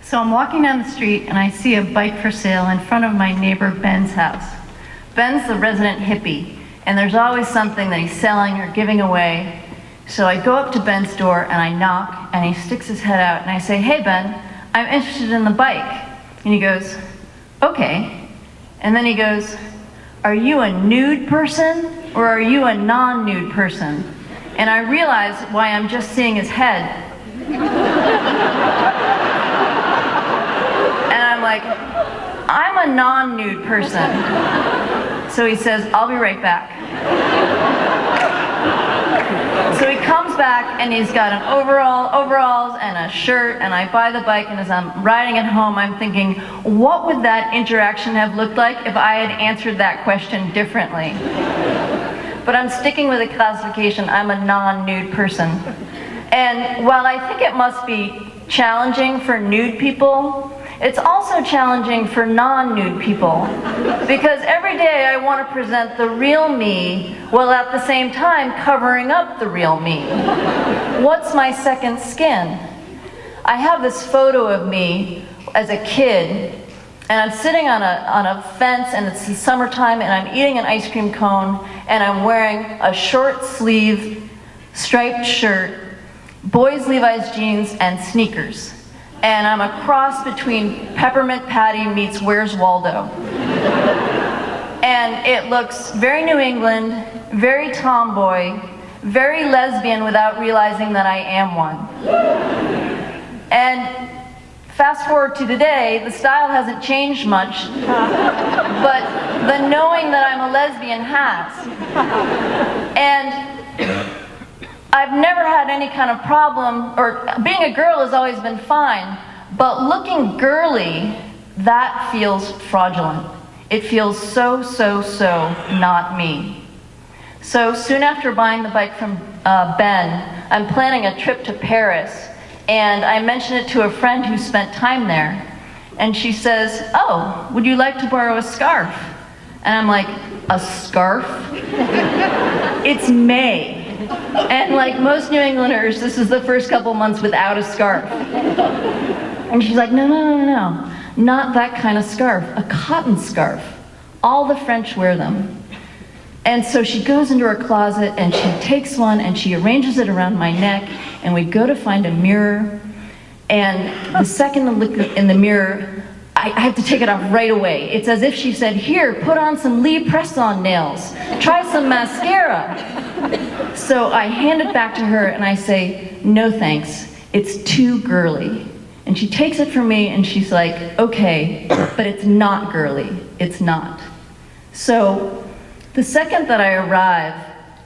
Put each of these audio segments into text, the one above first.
So I'm walking down the street and I see a bike for sale in front of my neighbor Ben's house. Ben's the resident hippie, and there's always something that he's selling or giving away. So I go up to Ben's door and I knock, and he sticks his head out and I say, "Hey Ben, I'm interested in the bike." And he goes, "Okay." And then he goes, "Are you a nude person or are you a non-nude person?" And I realize why I'm just seeing his head. And I'm like, "I'm a non-nude person." So he says, "I'll be right back." So he comes back and he's got an overalls and a shirt, and I buy the bike, and as I'm riding it home, I'm thinking, what would that interaction have looked like if I had answered that question differently? But I'm sticking with the classification, I'm a non-nude person. And while I think it must be challenging for nude people, it's also challenging for non-nude people, because every day I want to present the real me while at the same time covering up the real me. What's my second skin? I have this photo of me as a kid, and I'm sitting on a fence, and it's the summertime, and I'm eating an ice cream cone, and I'm wearing a short sleeve striped shirt, boys Levi's jeans, and sneakers. And I'm a cross between Peppermint Patty meets Where's Waldo. And it looks very New England, very tomboy, very lesbian without realizing that I am one. And fast forward to today, the style hasn't changed much, but the knowing that I'm a lesbian has. And I've never had any kind of problem, or being a girl has always been fine, but looking girly, that feels fraudulent. It feels so not me. So soon after buying the bike from Ben, I'm planning a trip to Paris, and I mention it to a friend who spent time there, and she says, "Oh, would you like to borrow a scarf?" And I'm like, "A scarf? It's May. And like most New Englanders, this is the first couple months without a scarf." And she's like, no, not that kind of scarf, a cotton scarf. All the French wear them. And so she goes into her closet and she takes one and she arranges it around my neck, and we go to find a mirror. And the second I look in the mirror, I have to take it off right away. It's as if she said, "Here, put on some Lee press-on nails. Try some mascara." So I hand it back to her and I say, "No thanks, it's too girly." And she takes it from me and she's like, "Okay, but it's not girly, it's not." So the second that I arrive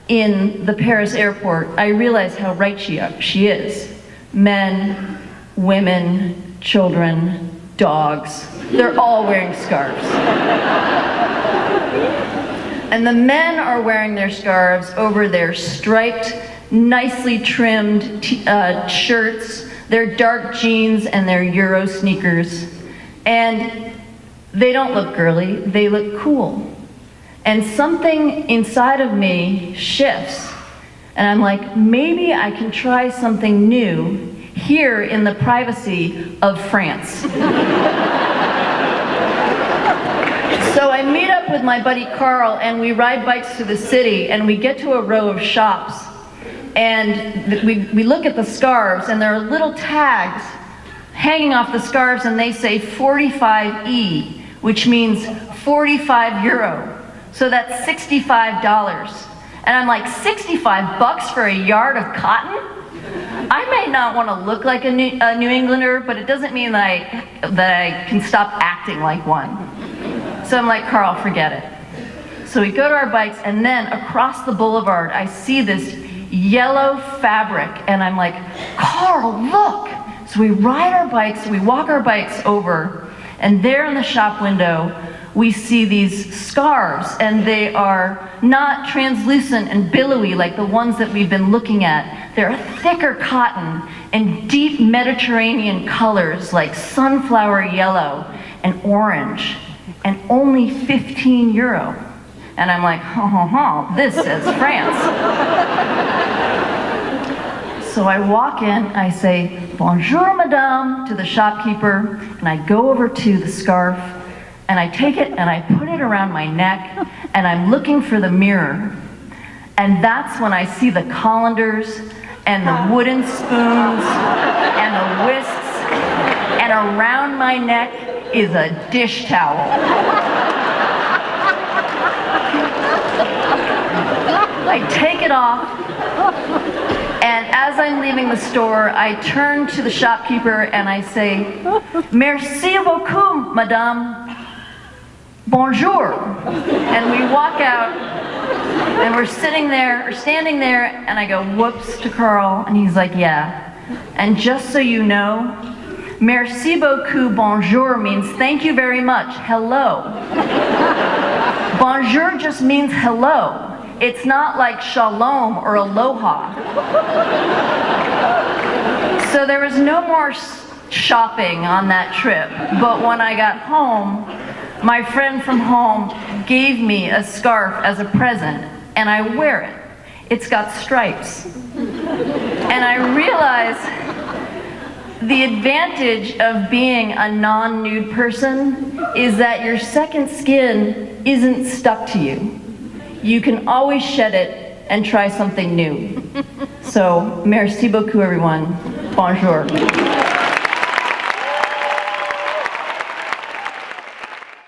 in the Paris airport, I realize how right she is. Men, women, children, dogs, they're all wearing scarves. And the men are wearing their scarves over their striped, nicely trimmed shirts, their dark jeans, and their Euro sneakers. And they don't look girly, they look cool. And something inside of me shifts. And I'm like, maybe I can try something new here in the privacy of France. So I meet up with my buddy Carl, and we ride bikes through the city, and we get to a row of shops, and we look at the scarves, and there are little tags hanging off the scarves, and they say 45E, which means 45 euro. So that's $65. And I'm like, $65 for a yard of cotton? I may not want to look like a New Englander, but it doesn't mean that I can stop acting like one. So I'm like, "Carl, forget it." So we go to our bikes, and then across the boulevard, I see this yellow fabric, and I'm like, "Carl, look!" So we ride our bikes, we walk our bikes over, and there in the shop window, we see these scarves, and they are not translucent and billowy like the ones that we've been looking at. They're a thicker cotton and deep Mediterranean colors like sunflower yellow and orange, and only 15 euro. And I'm like, this is France. So I walk in, I say, bonjour, madame, to the shopkeeper, and I go over to the scarf, and I take it and I put it around my neck, and I'm looking for the mirror. And that's when I see the colanders, and the wooden spoons, and the whisks, and around my neck is a dish towel. I take it off, and as I'm leaving the store, I turn to the shopkeeper and I say, "Merci beaucoup, madame. Bonjour." And we walk out, and we're standing there, and I go, "Whoops," to Carl, and he's like, "Yeah. And just so you know, merci beaucoup, bonjour means thank you very much, hello. Bonjour just means hello. It's not like shalom or aloha." So there was no more shopping on that trip, but when I got home, my friend from home gave me a scarf as a present, and I wear it. It's got stripes. And I realized the advantage of being a non-nude person is that your second skin isn't stuck to you. You can always shed it and try something new. So, merci beaucoup, everyone. Bonjour.